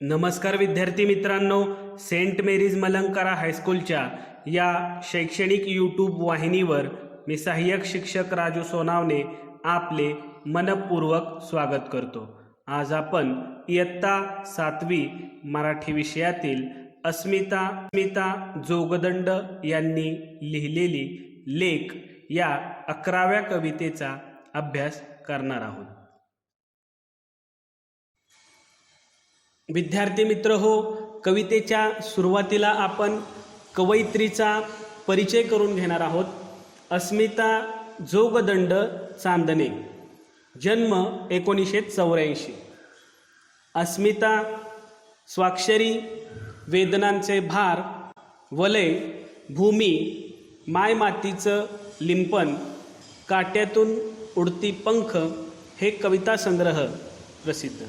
नमस्कार विद्यार्थी मित्रांनो, सेंट मेरीज मलंकारा हायस्कूलच्या या शैक्षणिक यूट्यूब वाहिनीवर मी सहाय्यक शिक्षक राजू सोनावणे आपले मनपूर्वक स्वागत करतो। आज आपण इयत्ता 7वी मराठी विषयातील अस्मिता जोगदंड यांनी लिहिलेली लेख या 11व्या कवितेचा अभ्यास करणार आहोत। विद्यार्थी मित्र हो, कवितेच्या सुरुवातीला आपण कवयित्रीचा परिचय करून घेणार आहोत। अस्मिता जोगदंड चांदणे, जन्म 1984। अस्मिता स्वाक्षरी, वेदनांचे भार, वलय, भूमी, मायमातीचं लिंपन, काट्यातून उडती पंख हे कविता संग्रह प्रसिद्ध।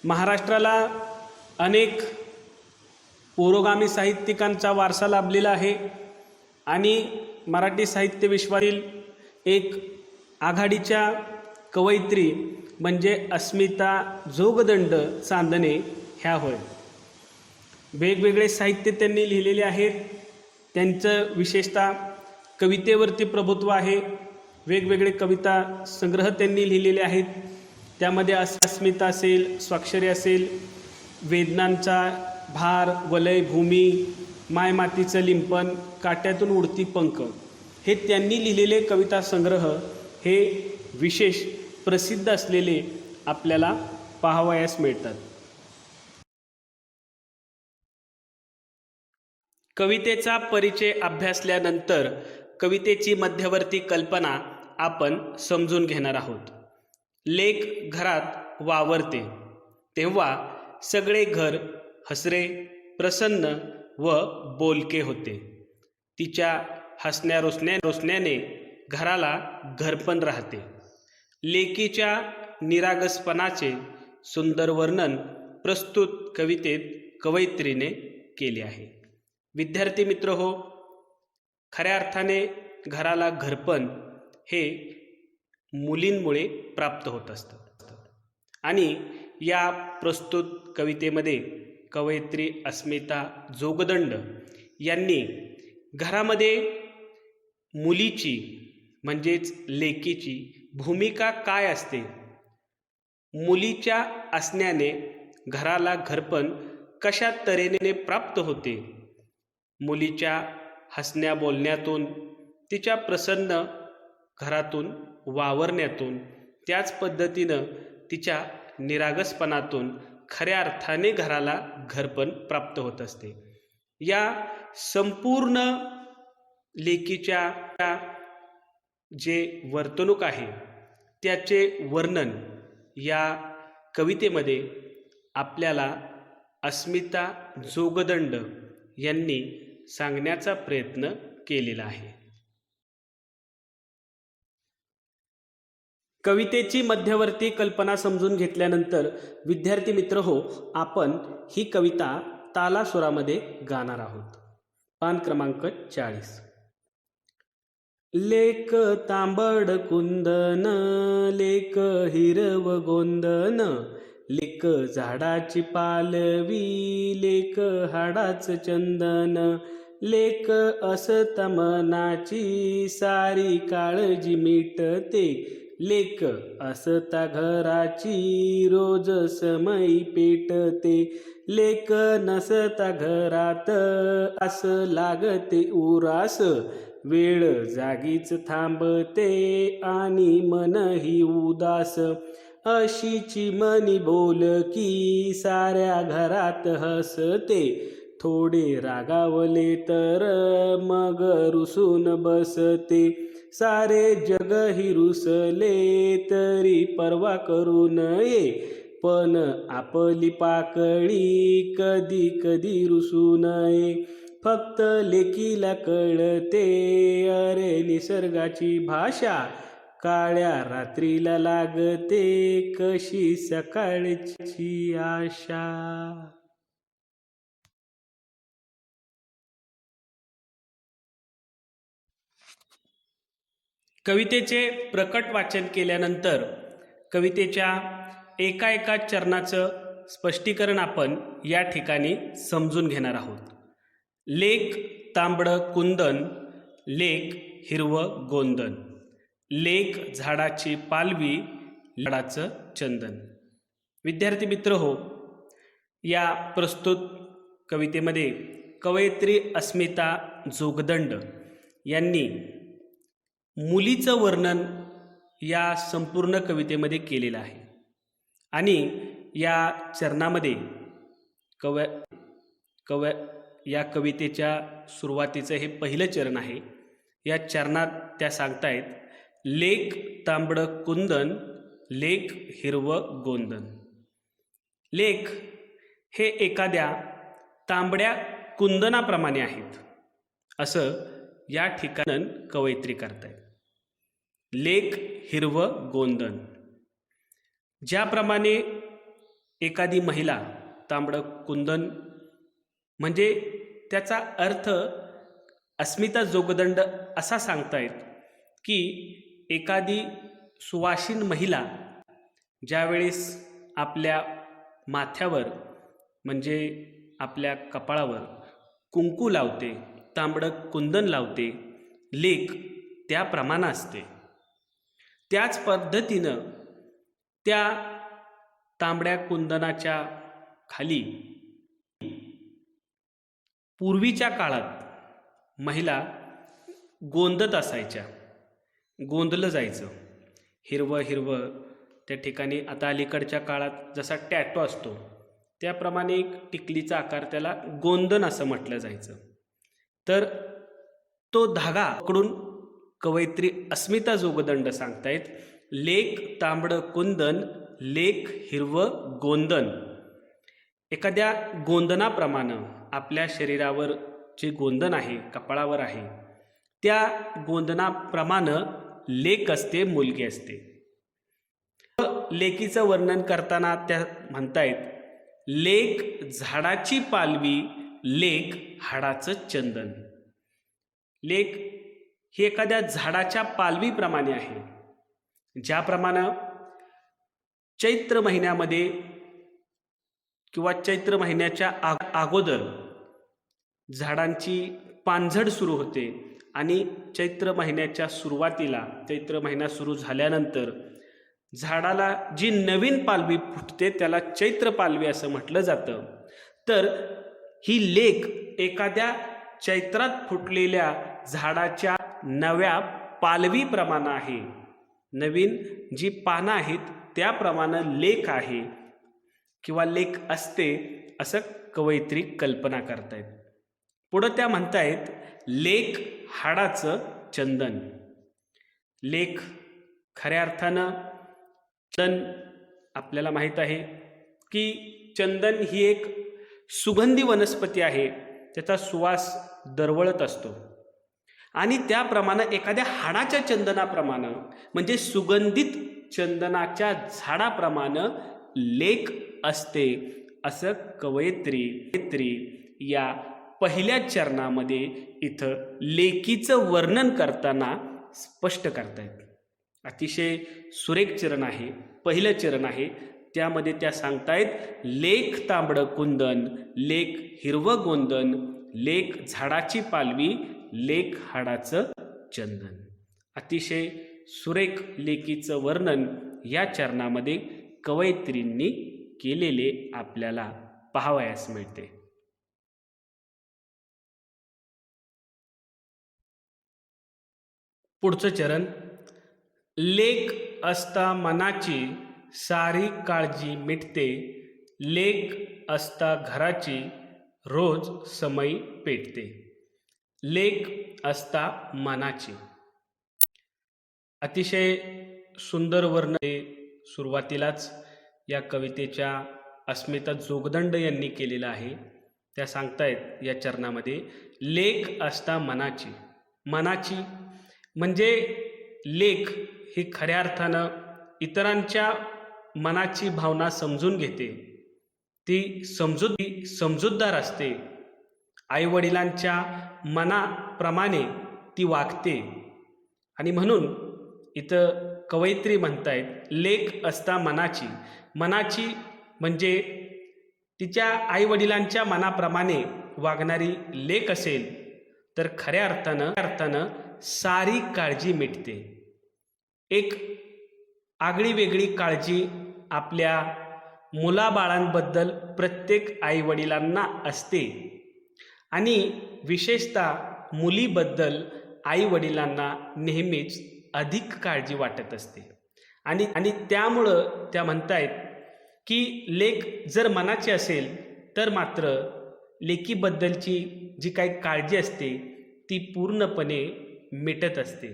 महाराष्ट्राला अनेक पुरोगामी साहित्यिकांचा वारसा लाभलेला आहे आणि मराठी साहित्य विश्वातील एक आघाडीच्या कवयित्री म्हणजे अस्मिता जोगदंड चांदणे ह्या होय। वेगवेगळे साहित्य त्यांनी लिहिलेले आहेत। त्यांचं विशेषतः कवितेवरती प्रभुत्व आहे। वेगवेगळे कविता संग्रह त्यांनी लिहिलेले आहेत। त्यामध्ये अस्मिता असेल, स्वाक्षरी असेल, वेदनांचा भार, वलय, भूमी, मायमातीचं लिंपन, काट्यातून उडती पंख हे त्यांनी लिहिलेले कविता संग्रह हे विशेष प्रसिद्ध असलेले आपल्याला पाहावयास मिळतात। कवितेचा परिचय अभ्यासल्यानंतर कवितेची मध्यवर्ती कल्पना आपण समजून घेणार आहोत। लेक घरात वावरते तेव्हा सगळे घर हसरे, प्रसन्न व बोलके होते। तिच्या हसण्या रोसण्याने घराला घरपण राहते। लेकीच्या निरागसपणाचे सुंदर वर्णन प्रस्तुत कवितेत कवयित्रीने केले आहे। विद्यार्थी मित्र हो, खऱ्या अर्थाने घराला घरपण हे मुलींमुळे प्राप्त होत असतं आणि या प्रस्तुत कवितेमध्ये कवयित्री अस्मिता जोगदंड यांनी घरामध्ये मुलीची म्हणजेच लेकीची भूमिका काय असते, मुलीच्या असण्याने घराला घरपण कशा तऱ्हेने प्राप्त होते, मुलीच्या हसण्या बोलण्यातून, तिच्या प्रसन्न घरातून वावरण्यातून, त्याच पद्धतीनं तिच्या निरागसपणातून खऱ्या अर्थाने घराला घरपण प्राप्त होत असते। या संपूर्ण लेकीच्या जे वर्तणूक आहे त्याचे वर्णन या कवितेमध्ये आपल्याला अस्मिता जोगदंड यांनी सांगण्याचा प्रयत्न केलेला आहे। कवितेची मध्यवर्ती कल्पना समजून घेतल्यानंतर विद्यार्थी मित्र हो, आपण ही कविता तालासुरामध्ये गाणार आहोत। पान क्रमांक 40। लेक तांबड कुंदन, लेक हिरव गोंदन, लेक झाडाची पालवी, लेक हाडाच चंदन, लेक असता मनाची सारी काळजी मिटते, लेक असता घराची रोज समई पेटते, लेक नसता घरात आस लागते उरास, वेळ जागीच थांबते आणि मनही उदास, अशीची मनी बोलकी साऱ्या घरात हसते, थोडे रागावले तर मग रुसून बसते, सारे जग ही रुसले तरी पर्वा करू नये, पण आपली पाकळी कधी कधी रुसू नये, फक्त लेकीला कळते अरे निसर्गाची भाषा, काळ्या रात्रीला लागते कशी सकाळची आशा। कवितेचे प्रकट वाचन केल्यानंतर कवितेच्या एका चरणाचं स्पष्टीकरण आपण या ठिकाणी समजून घेणार आहोत. लेक तांबडं कुंदन, लेक हिरवं गोंदन, लेक झाडाची पालवी, झाडाचं चंदन. विद्यार्थी मित्र हो, या प्रस्तुत कवितेमध्ये कवयित्री अस्मिता जोगदंड यांनी मुलीचं वर्णन या संपूर्ण कवितेमध्ये केलेलं आहे. आणि या चरणामध्ये या कवितेच्या सुरुवातीचं हे पहिलं चरण आहे. या चरणात त्या सांगतायत, लेक तांबडं कुंदन, लेक हिरवं गोंदन. लेख हे एखाद्या तांबड्या कुंदनाप्रमाणे आहेत असं या ठिकाणी कवयित्री करतायत. लेक हिरवं गोंदन, ज्याप्रमाणे एखादी महिला तांबडं कुंदन म्हणजे त्याचा अर्थ अस्मिता जोगदंड असा सांगतायत की एखादी सुवासिन महिला ज्यावेळेस आपल्या माथ्यावर म्हणजे आपल्या कपाळावर कुंकू लावते, तांबडं कुंदन लावते, लेक त्याप्रमाणे असते. त्याच पद्धतीनं त्या तांबड्या कुंदनाच्या खाली पूर्वीच्या काळात महिला गोंदत असायच्या, गोंदलं जायचं. हिरवं हिरवं त्या ठिकाणी आता अलीकडच्या काळात जसा टॅटो असतो त्याप्रमाणे एक टिकलीचा आकार, त्याला गोंदन असं म्हटलं जायचं. तर तो धागा पकडून कवयित्री अस्मिता जोगदंड सांगतायत, लेक तांबडं कुंदन, लेक हिरवं गोंदन. एखाद्या गोंदनाप्रमाणे आपल्या शरीरावर जे गोंदन आहे, कपाळावर आहे, त्या गोंदनाप्रमाणे लेक असते, मुलगी असते. लेकीचं वर्णन करताना त्या म्हणतायत, लेक झाडाची पालवी, लेक हाडाचं चंदन. लेक ही एखाद्या झाडाच्या पालवीप्रमाणे आहे. ज्याप्रमाणे चैत्र महिन्यामध्ये किंवा चैत्र महिन्याच्या अगोदर झाडांची पानझड सुरू होते आणि चैत्र महिन्याच्या सुरुवातीला, चैत्र महिना सुरू झाल्यानंतर झाडाला जी नवीन पालवी फुटते त्याला चैत्र पालवी असं म्हटलं जातं. तर ही लेक एखाद्या चैत्रात फुटलेल्या झाडाच्या नव्या पालवीप्रमाणे आहे. नवीन जी पानं आहेत त्याप्रमाणे लेक आहे किंवा लेक असते असं कवयित्री कल्पना करतायत. पुढं त्या म्हणतायत, लेक हाडाचं चंदन. लेक खऱ्या अर्थानं चंदन, आपल्याला माहीत आहे की चंदन ही एक सुगंधी वनस्पती आहे, त्याचा सुवास दरवळत असतो. आणि त्याप्रमाणे एखाद्या हाडाच्या चंदनाप्रमाणे म्हणजे सुगंधित चंदनाच्या झाडाप्रमाणे लेक असते असं कवयित्री या पहिल्या चरणामध्ये इथं लेकीचं वर्णन करताना स्पष्ट करतायत. अतिशय सुरेख चरण आहे, पहिलं चरण आहे. त्यामध्ये त्या सांगतायत, लेक तांबडं कुंदन, लेक हिरवं गोंदन, लेक झाडाची पालवी, लेक हाडाचं चंदन. अतिशय सुरेख लेकीचं वर्णन या चरणामध्ये कवयित्रींनी केलेले आपल्याला पाहावयास मिळते. पुढचं चरण, लेक असता मनाची सारी काळजी मिटते, लेक असता घराची रोज समई पेटते. लेक असता मनाची. अतिशय सुंदर वर्णन सुरुवातीलाच या कवितेच्या अस्मिता जोगदंड यांनी केलेलं आहे. त्या सांगतायत या चरणामध्ये, लेक असता मनाची. मनाची म्हणजे लेक ही खऱ्या अर्थानं इतरांच्या मनाची भावना समजून घेते, ती समजूतदार असते, आईवडिलांच्या मनाप्रमाणे ती वागते. आणि म्हणून इथं कवयित्री म्हणतायत, लेक असता मनाची. मनाची म्हणजे तिच्या आईवडिलांच्या मनाप्रमाणे वागणारी लेक असेल तर खऱ्या अर्थानं सारी काळजी मिटते. एक आगळी वेगळी काळजी आपल्या मुलाबाळांबद्दल प्रत्येक आईवडिलांना असते आणि विशेषतः मुलीबद्दल आईवडिलांना नेहमीच अधिक काळजी वाटत असते. आणि त्यामुळं त्या म्हणतायत की लेक जर मनाची असेल तर मात्र लेकीबद्दलची जी काही काळजी असते ती पूर्णपणे मिटत असते.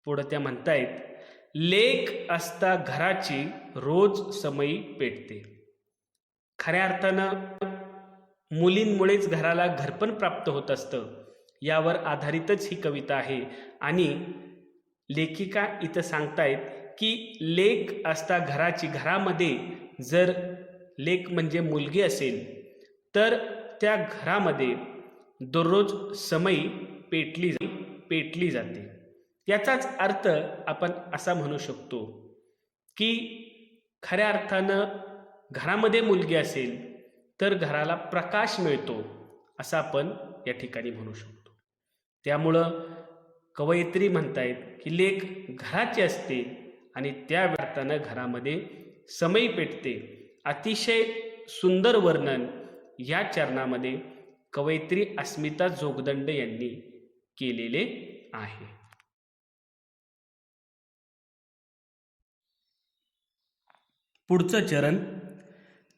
पुढं त्या म्हणतायत, लेक असता घराची रोज समई पेटते. खऱ्या अर्थानं मुलींमुळेच घराला घरपण प्राप्त होत असतं, यावर आधारितच ही कविता आहे. आणि लेखिका इथं सांगतायत की लेक असता घरामध्ये जर लेक म्हणजे मुलगी असेल तर त्या घरामध्ये दररोज समई पेटली जाते. याचाच अर्थ आपण असा म्हणू शकतो की खऱ्या अर्थानं घरामध्ये मुलगी असेल तर घराला प्रकाश मिळतो, असं आपण या ठिकाणी म्हणू शकतो. त्यामुळं कवयित्री म्हणतायत की लेक घराची असते आणि त्या अर्थानं घरामध्ये समई पेटते. अतिशय सुंदर वर्णन या चरणामध्ये कवयित्री अस्मिता जोगदंड यांनी केलेले आहे. पुढचं चरण,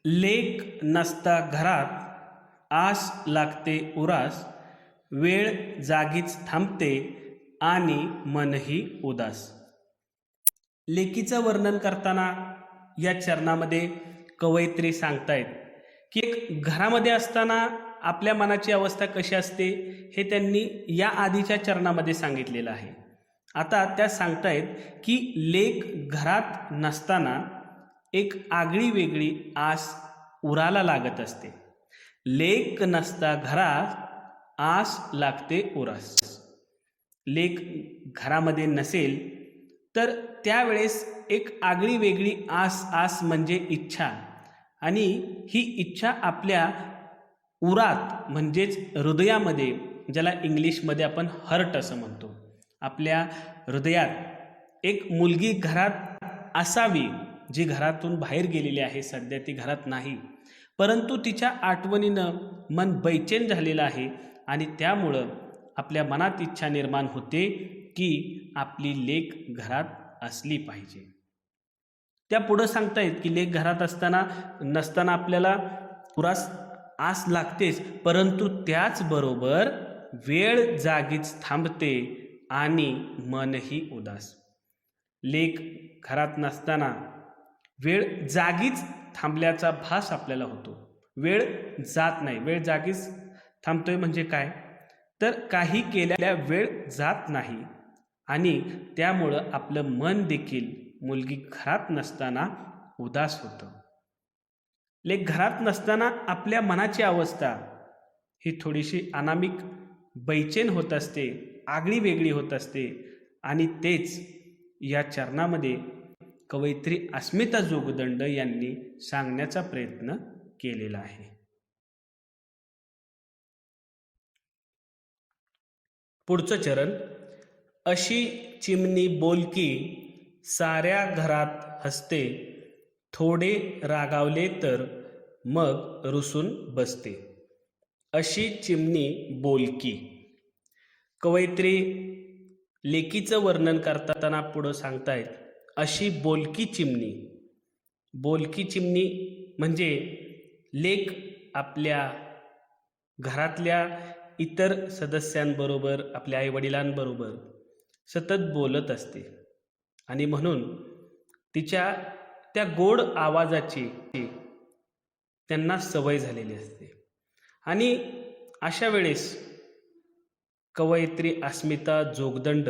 लेक नसता घरात आस लागते उरास, वेळ जागीच थांबते आणि मनही उदास. लेकीचं वर्णन करताना या चरणामध्ये कवयित्री सांगतायत की एक घरामध्ये असताना आपल्या मनाची अवस्था कशी असते हे त्यांनी या आधीच्या चरणामध्ये सांगितलेलं आहे. आता त्या सांगतायत की लेक घरात नसताना एक आगळी वेगळी आस उराला लागत असते. लेक नसता घरात आस लागते उरास. लेक घरामध्ये नसेल तर त्यावेळेस एक आगळी वेगळी आस म्हणजे इच्छा, आणि ही इच्छा आपल्या उरात म्हणजेच हृदयामध्ये, ज्याला इंग्लिशमध्ये आपण हर्ट असं म्हणतो, आपल्या हृदयात एक मुलगी घरात असावी जी घरातून बाहेर गेलेली आहे, सध्या ती घरात नाही, परंतु तिच्या आठवणीनं मन बैचेन झालेलं आहे आणि त्यामुळं आपल्या मनात इच्छा निर्माण होते की आपली लेक घरात असली पाहिजे. त्या पुढं सांगतायत की लेक घरात नसताना आपल्याला पुरास आस लागतेच, परंतु त्याचबरोबर वेळ जागीच थांबते आणि मनही उदास. लेक घरात नसताना वेळ जागीच थांबल्याचा भास आपल्याला होतो. वेळ जात नाही. वेळ जागीच थांबतोय म्हणजे काय, तर काही केलेल्या वेळ जात नाही आणि त्यामुळं आपलं मन देखील मुलगी घरात नसताना उदास होतं. लेक घरात नसताना आपल्या मनाची अवस्था ही थोडीशी अनामिक बैचेन होत असते, आगळी वेगळी होत असते, आणि तेच या चरणामध्ये कवयित्री अस्मिता जोगदंड यांनी सांगण्याचा प्रयत्न केलेला आहे. पुढचं चरण, अशी चिमणी बोलकी साऱ्या घरात हसते, थोडे रागावले तर मग रुसून बसते. अशी चिमणी बोलकी. कवयित्री लेकीचं वर्णन करताना पुढं सांगतायत, अशी बोलकी चिमणी. बोलकी चिमणी म्हणजे लेक आपल्या घरातल्या इतर सदस्यांबरोबर, आपल्या आईवडिलांबरोबर सतत बोलत असते आणि म्हणून तिच्या त्या गोड आवाजाची त्यांना सवय झालेली असते. आणि अशा वेळेस कवयित्री अस्मिता जोगदंड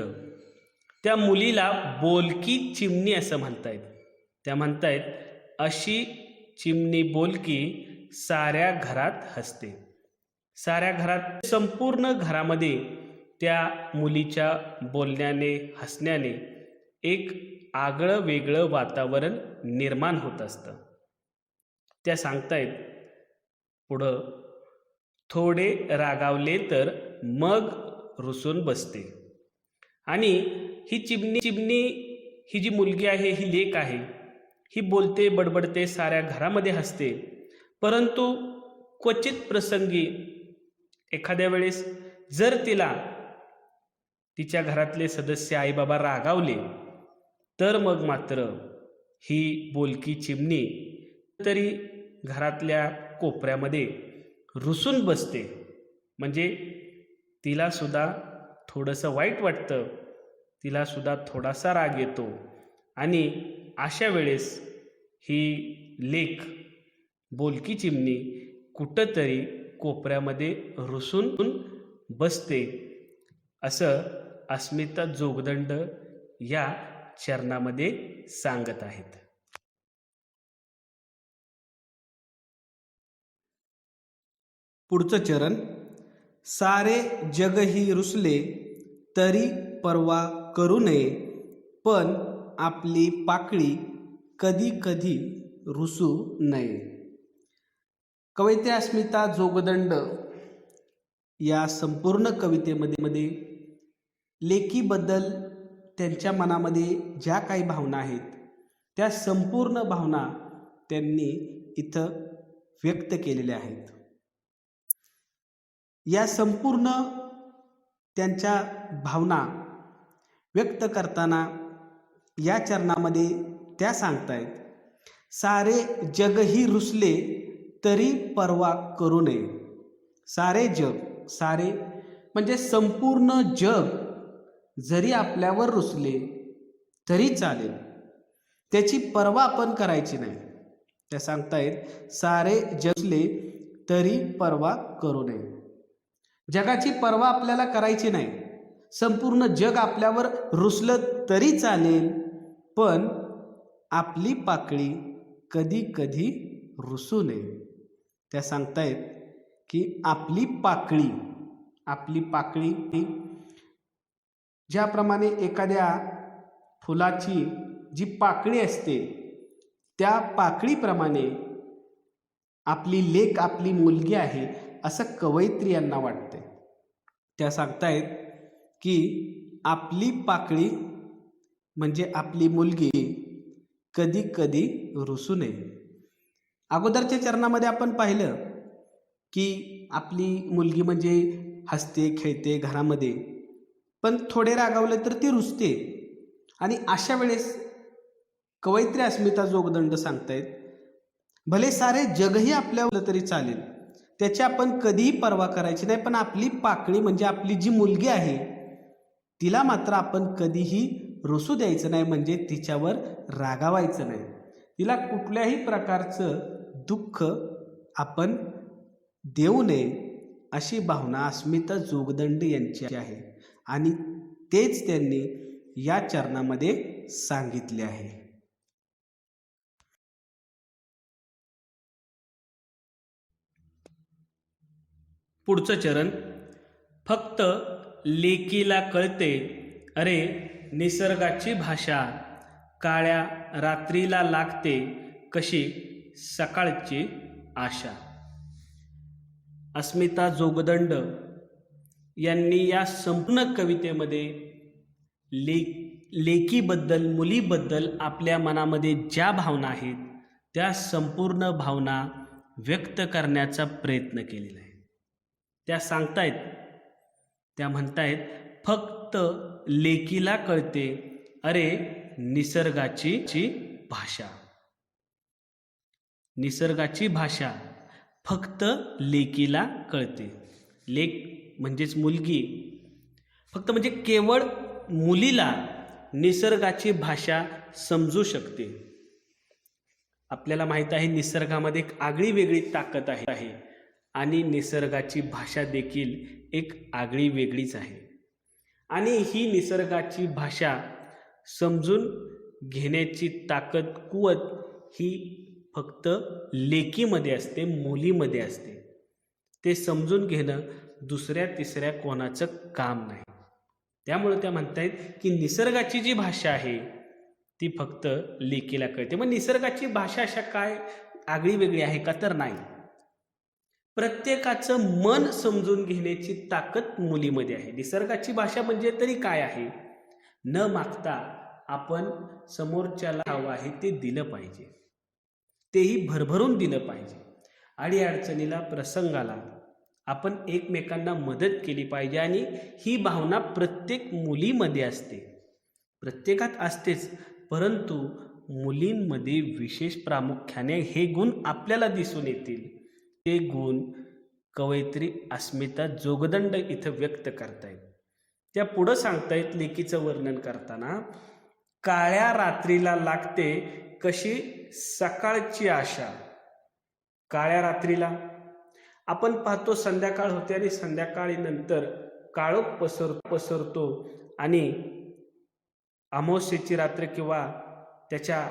त्या मुलीला बोलकी चिमणी असं म्हणतायत. त्या म्हणतायत, अशी चिमणी बोलकी साऱ्या घरात हसते. साऱ्या घरात, संपूर्ण घरामध्ये त्या मुलीच्या बोलण्याने, हसण्याने एक आगळं वेगळं वातावरण निर्माण होत असतं. त्या सांगतायत पुढं थोडे रागावले तर मग रुसून बसते. आणि ही चिमणी ही जी मुलगी आहे, ही लेक आहे, ही बोलते, बडबडते, साऱ्या घरामध्ये हसते. परंतु क्वचित प्रसंगी एखाद्या वेळेस जर तिला तिच्या घरातले सदस्य आई बाबा रागावले तर मग मात्र ही बोलकी चिमणी तरी घरातल्या कोपऱ्यामध्ये रुसून बसते. म्हणजे तिला सुद्धा थोडंसं वाईट वाटतं, तिला सुद्धा थोडासा राग येतो. आणि अशा वेळेस ही लेक बोलकी चिमणी कुठंतरी कोपऱ्यामध्ये रुसून बसते, असं अस्मिता जोगदंड या चरणामध्ये सांगत आहेत. पुढचं चरण, सारे जगही रुसले तरी पर्वा करू नये, पण आपली पाकळी कधी कधी रुसू नये. कवयित्री अस्मिता जोगदंड या संपूर्ण कवितेमध्ये लेकीबद्दल त्यांच्या मनामध्ये ज्या काही भावना आहेत त्या संपूर्ण भावना त्यांनी इथं व्यक्त केलेल्या आहेत. या संपूर्ण त्यांच्या भावना व्यक्त करताना या चरणामध्ये त्या सांगतायत, सारे जगही रुसले तरी पर्वा करू नये. सारे जग, सारे म्हणजे संपूर्ण जग जरी आपल्यावर रुसले तरी चालेल, त्याची पर्वा आपण करायची नाही. त्या सांगतायत सारे जगले तरी पर्वा करू नये. जगाची पर्वा आपल्याला करायची नाही. संपूर्ण जग आपल्यावर रुसलं तरी चालेल, पण आपली पाकळी कधी कधी रुसू नये. त्या सांगतायत की आपली पाकळी ज्याप्रमाणे एखाद्या फुलाची जी पाकळी असते त्या पाकळीप्रमाणे आपली लेक, आपली मुलगी आहे असं कवयित्री यांना वाटते. त्या सांगतायत की आपली पाकळी म्हणजे आपली मुलगी कधी कधी रुसू नये. अगोदरच्या चरणामध्ये आपण पाहिलं की आपली मुलगी म्हणजे हसते, खेळते घरामध्ये, पण थोडे रागावले तर ती रुसते. आणि अशा वेळेस कवयित्री अस्मिता जोगदंड सांगतायत, भले सारे जगही आपल्यावर तरी चालेल, त्याची आपण कधीही पर्वा करायची नाही, पण आपली पाकळी म्हणजे आपली जी मुलगी आहे तिला मात्र आपण कधीही रुसू द्यायचं नाही, म्हणजे तिच्यावर रागावायचं नाही. तिला कुठल्याही प्रकारचं दुःख आपण देऊ नये अशी भावना अस्मिता जोगदंड यांची आहे. आणि तेच त्यांनी या चरणामध्ये सांगितले आहे. पुढचं चरण, फक्त लेकीला कळते अरे निसर्गाची भाषा, काळ्या रात्रीला लागते कशी सकाळची आशा. अस्मिता जोगदंड यांनी या संपूर्ण कवितेमध्ये लेकीबद्दल, मुलीबद्दल आपल्या मनामध्ये ज्या भावना आहेत त्या संपूर्ण भावना व्यक्त करण्याचा प्रयत्न केलेला आहे. त्या सांगतायत, त्या म्हणतायत, फक्त लेकीला कळते अरे निसर्गाची भाषा. निसर्गाची भाषा फक्त लेकीला कळते. लेक म्हणजेच मुलगी, फक्त म्हणजे केवळ मुलीला निसर्गाची भाषा समजू शकते. आपल्याला माहीत आहे निसर्गामध्ये एक आगळी वेगळी ताकद आहे आणि निसर्गाची भाषा देखील एक आगळी वेगळीच आहे. आणि ही निसर्गाची भाषा समजून घेण्याची ताकद, कुवत ही फक्त लेकीमध्ये असते, मुलीमध्ये असते. ते समजून घेणं दुसऱ्या तिसऱ्या कोणाचं काम नाही. त्यामुळे त्या म्हणतायत की निसर्गाची जी भाषा आहे ती फक्त लेकीला कळते. मग निसर्गाची भाषा अशा काय आगळी वेगळी आहे का? तर नाही. प्रत्येकाचं मन समजून घेण्याची ताकद मुलीमध्ये आहे. निसर्गाची भाषा म्हणजे तरी काय आहे? न मागता आपण समोरच्याला हवं आहे ते दिलं पाहिजे, तेही भरभरून दिलं पाहिजे. अडीअडचणीला, प्रसंगाला आपण एकमेकांना मदत केली पाहिजे. आणि ही भावना प्रत्येक मुलीमध्ये असते, प्रत्येकात असतेच, परंतु मुलींमध्ये विशेष प्रामुख्याने हे गुण आपल्याला दिसून येतील. ते गुण कवयित्री अस्मिता जोगदंड इथं व्यक्त करतायत. त्या पुढं सांगतायत लेकीचं वर्णन करताना, काळ्या रात्रीला लागते कशी सकाळची आशा. काळ्या रात्रीला आपण पाहतो संध्याकाळ होते आणि संध्याकाळी नंतर काळोख पसरतो आणि अमावस्येची रात्र किंवा त्याच्या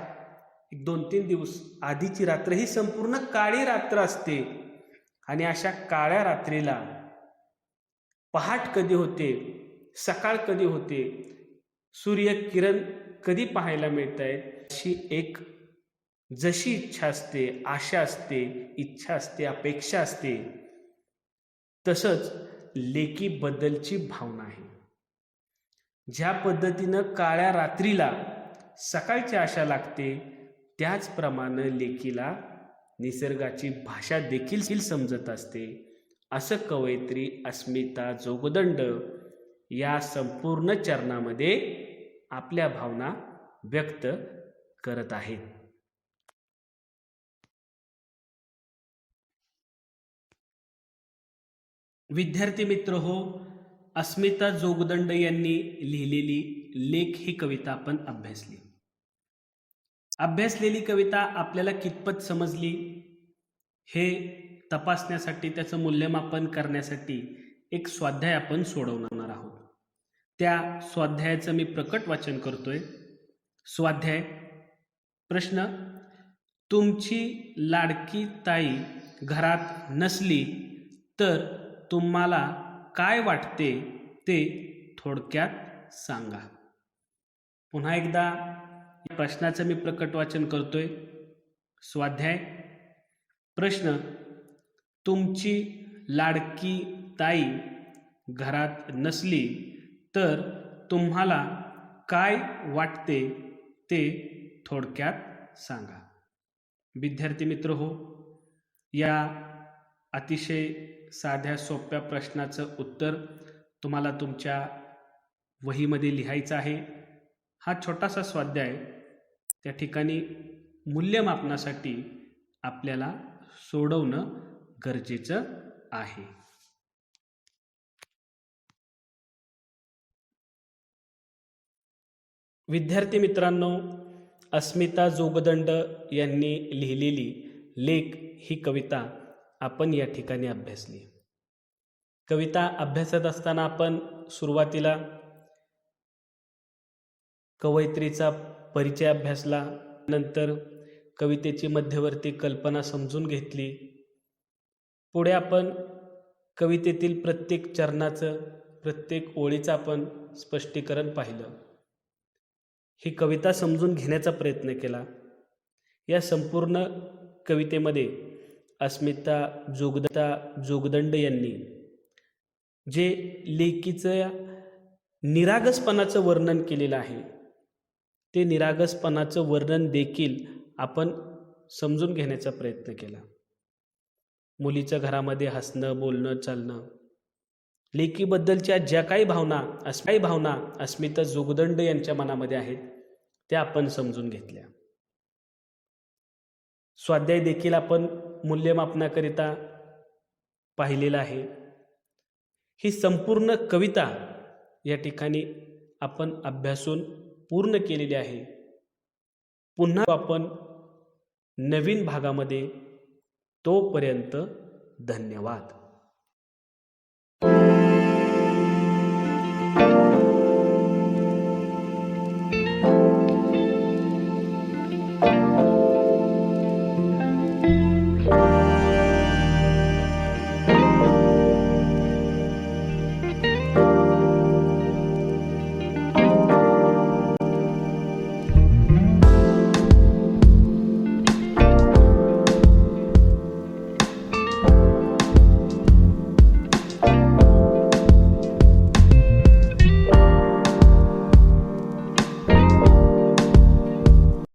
2-3 दिवस आधीची रात्र ही संपूर्ण काळी रात्र असते. आणि अशा काळ्या रात्रीला पहाट कधी होते, सकाळ कधी होते, सूर्यकिरण कधी पाहायला मिळत आहेत, अशी एक जशी इच्छा असते, आशा असते, इच्छा असते, अपेक्षा असते, तसंच लेकीबद्दलची भावना आहे. ज्या पद्धतीनं काळ्या रात्रीला सकाळची आशा लागते, त्याचप्रमाणे लेकीला निसर्गाची भाषा देखील समजत असते, असं कवयित्री अस्मिता जोगदंड या संपूर्ण चरणामध्ये आपल्या भावना व्यक्त करत आहेत. विद्यार्थी मित्र हो, अस्मिता जोगदंड यांनी लिहिलेली लेख ही कविता आपण अभ्यासलेली कविता आपल्याला कितपत समजली हे तपासण्यासाठी, त्याचं मूल्यमापन करण्यासाठी एक स्वाध्याय आपण सोडवणार आहोत. त्या स्वाध्यायाचं मी प्रकट वाचन करतोय. स्वाध्याय. प्रश्न: तुमची लाडकी ताई घरात नसली तर तुम्हाला काय वाटते ते थोडक्यात सांगा. पुन्हा एकदा प्रश्नाचं मी प्रकट वाचन करतोय. स्वाध्याय. प्रश्न: तुमची लाडकी ताई घरात नसली तर तुम्हाला काय वाटते ते थोडक्यात सांगा. विद्यार्थी मित्र हो, या अतिशय साध्या सोप्या प्रश्नाचं उत्तर तुम्हाला तुमच्या वहीमध्ये लिहायचं आहे. हा छोटासा स्वाध्याय त्या ठिकाणी मूल्यमापनासाठी आपल्याला सोडवणं गरजेचं आहे. विद्यार्थी मित्रांनो, अस्मिता जोगदंड यांनी लिहिलेली लेख ही कविता आपण या ठिकाणी अभ्यासली. कविता अभ्यासत असताना आपण सुरुवातीला कवयित्रीचा परिचय अभ्यासला, नंतर कवितेची मध्यवर्ती कल्पना समजून घेतली. पुढे आपण कवितेतील प्रत्येक चरणाचं, प्रत्येक ओळीचं आपण स्पष्टीकरण पाहिलं. ही कविता समजून घेण्याचा प्रयत्न केला. या संपूर्ण कवितेमध्ये अस्मिता जोगदंड यांनी जे लेकीचं निरागसपणाचं वर्णन केलेलं आहे, ते निरागसपणाचं वर्णन देखील आपण समजून घेण्याचा प्रयत्न केला. मुलीच्या घरामध्ये हसणं, बोलणं, चालणं, लेकीबद्दलच्या ज्या काही भावना अस्मिता जोगदंड यांच्या मनामध्ये आहेत त्या आपण समजून घेतल्या. स्वाध्याय देखील आपण मूल्यमापनाकरिता पाहिलेला आहे. ही संपूर्ण कविता या ठिकाणी आपण अभ्यासून पूर्ण केलेली आहे. पुन्हा आपण नवीन भागामध्ये. तोपर्यंत धन्यवाद.